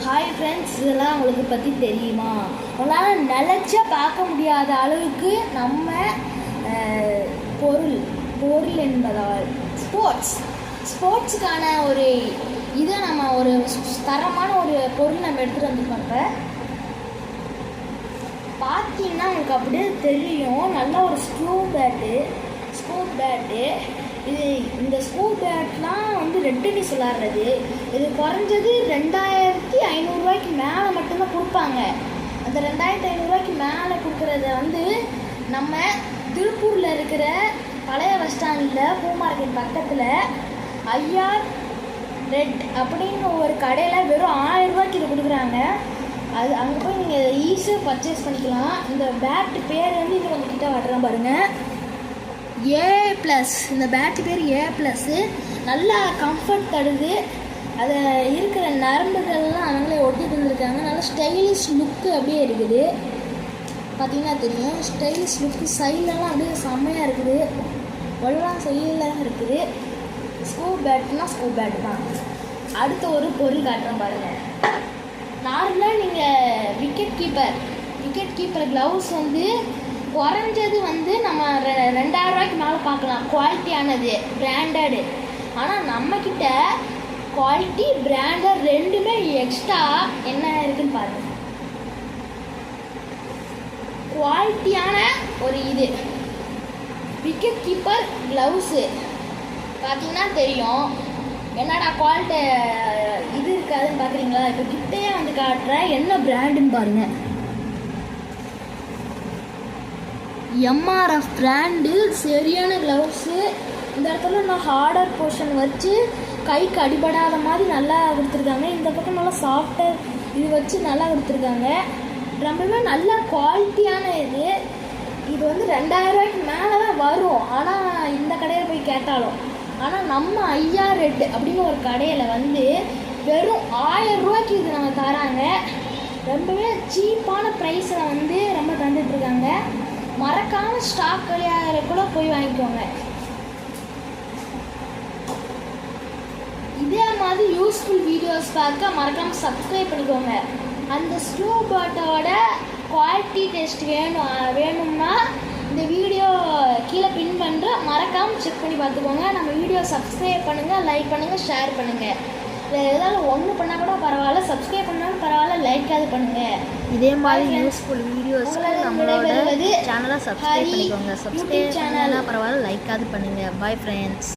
Hi friends, இதெல்லாம் உங்களுக்கு பற்றி தெரியுமா? உங்களால் நினச்சா பார்க்க முடியாத அளவுக்கு நம்ம பொருள் என்பதால் ஸ்போர்ட்ஸுக்கான ஒரு இதை நம்ம ஒரு தரமான ஒரு பொருள் நம்ம எடுத்துகிட்டு வந்துருக்கோம். இப்போ பார்த்தீங்கன்னா உங்களுக்கு அப்படியே தெரியும். நல்லா ஒரு ஸ்கூல் பேட்டு இந்த ஸ்கூல் பேட்லாம் வந்து ரெட் டென்னிஸ் விளாட்றது. இது குறைஞ்சது 2500 மேலே மட்டும்தான் கொடுப்பாங்க. அந்த 2500 மேலே கொடுக்குறத வந்து நம்ம திருப்பூரில் இருக்கிற பழைய பஸ் ஸ்டாண்டில் பூ மார்க்கெட் பக்கத்தில் ஐஆர் ரெட் அப்படின்னு ஒரு கடையில் வெறும் 1000 இது கொடுக்குறாங்க. அது அங்கே போய் நீங்கள் ஈஸியாக பர்ச்சேஸ் பண்ணிக்கலாம். இந்த பேட்டு பேர் வந்து இது கொஞ்சம் கிட்ட வட்டுறேன் பாருங்கள், A+. இந்த பேட்டு பேர் A+. நல்லா கம்ஃபர்ட் தருது. அதை இருக்கிற நரம்புகள்லாம் அவங்களே ஒட்டி தந்துருக்காங்க. நல்லா ஸ்டைலிஷ் லுக்கு அப்படியே இருக்குது. பார்த்திங்கன்னா தெரியும், ஸ்டைலிஷ் லுக்கு. சைட்லலாம் அப்படியே செம்மையாக இருக்குது. ஒல்லாம் சைடில் இருக்குது. ஸ்கூல் பேட்னா ஸ்கூல் பேட்டு தான். அடுத்த ஒரு பொருள் காட்டுறேன் பாருங்கள். நார்மலாக நீங்கள் விக்கெட் கீப்பர் க்ளவுஸ் வந்து குறைஞ்சது வந்து நம்ம 2000 மேலே பார்க்கலாம். குவாலிட்டியானது, பிராண்டடு. ஆனால் நம்மக்கிட்ட குவாலிட்டி, பிராண்டட் ரெண்டுமே எக்ஸ்ட்ரா என்ன இருக்குன்னு பாருங்கள். குவாலிட்டியான ஒரு இது விக்கெட் கீப்பர் க்ளவுஸு பார்த்தீங்கன்னா தெரியும். என்னடா குவாலிட்டி இது இருக்காதுன்னு பார்க்குறீங்களா? இப்போ கிட்டே வந்து காட்டுறேன் என்ன பிராண்டுன்னு பாருங்கள். MRF பிராண்டு சரியான க்ளவுஸு. இந்த இடத்துல நான் ஹார்டர் போர்ஷன் வச்சு கைக்கு அடிபடாத மாதிரி நல்லா கொடுத்துருக்காங்க. இந்த பக்கம் நல்லா சாஃப்டாக இது வச்சு நல்லா கொடுத்துருக்காங்க. ரொம்பவே நல்ல குவாலிட்டியான இது வந்து 2000 மேலே தான் வரும். ஆனால் இந்த கடையில் போய் கேட்டாலும், ஆனால் நம்ம ஐஆர் ரெட் அப்படின்னு ஒரு கடையில் வந்து வெறும் 1000 இது நம்ம தராங்க. ரொம்பவே சீப்பான ப்ரைஸில் வந்து ரொம்ப தந்துட்டுருக்காங்க. மறக்காமல் ஸ்டாக் விளையாடுற கூட போய் வாங்கிக்கோங்க. இதே மாதிரி யூஸ்ஃபுல் வீடியோஸ் பார்க்க மறக்காமல் சப்ஸ்கிரைப் பண்ணிக்கோங்க. அந்த ஸ்லோ பாட்டோட குவாலிட்டி டெஸ்ட் வேணும்னா இந்த வீடியோ கீழே பின் பண்ணுற மறக்காமல் செக் பண்ணி பார்த்துக்கோங்க. நம்ம வீடியோ சப்ஸ்கிரைப் பண்ணுங்கள், லைக் பண்ணுங்கள், ஷேர் பண்ணுங்கள். வேறு ஏதாவது ஒன்று பண்ணால் கூட பரவாயில்ல, சப்ஸ்கிரைப் பண்ணாலும் பரவாயில்ல, லைக்காவது பண்ணுங்கள். இதே மாதிரி யூஸ்ஃபுல் வீடியோஸ்க்கு நம்மளோட சேனலை சப்ஸ்கிரைப் பண்ணிக்கோங்க. சப்ஸ்கிரைப் பண்ணலாம் பரவாயில்ல, லைக்காவது பண்ணுங்கள். Bye friends.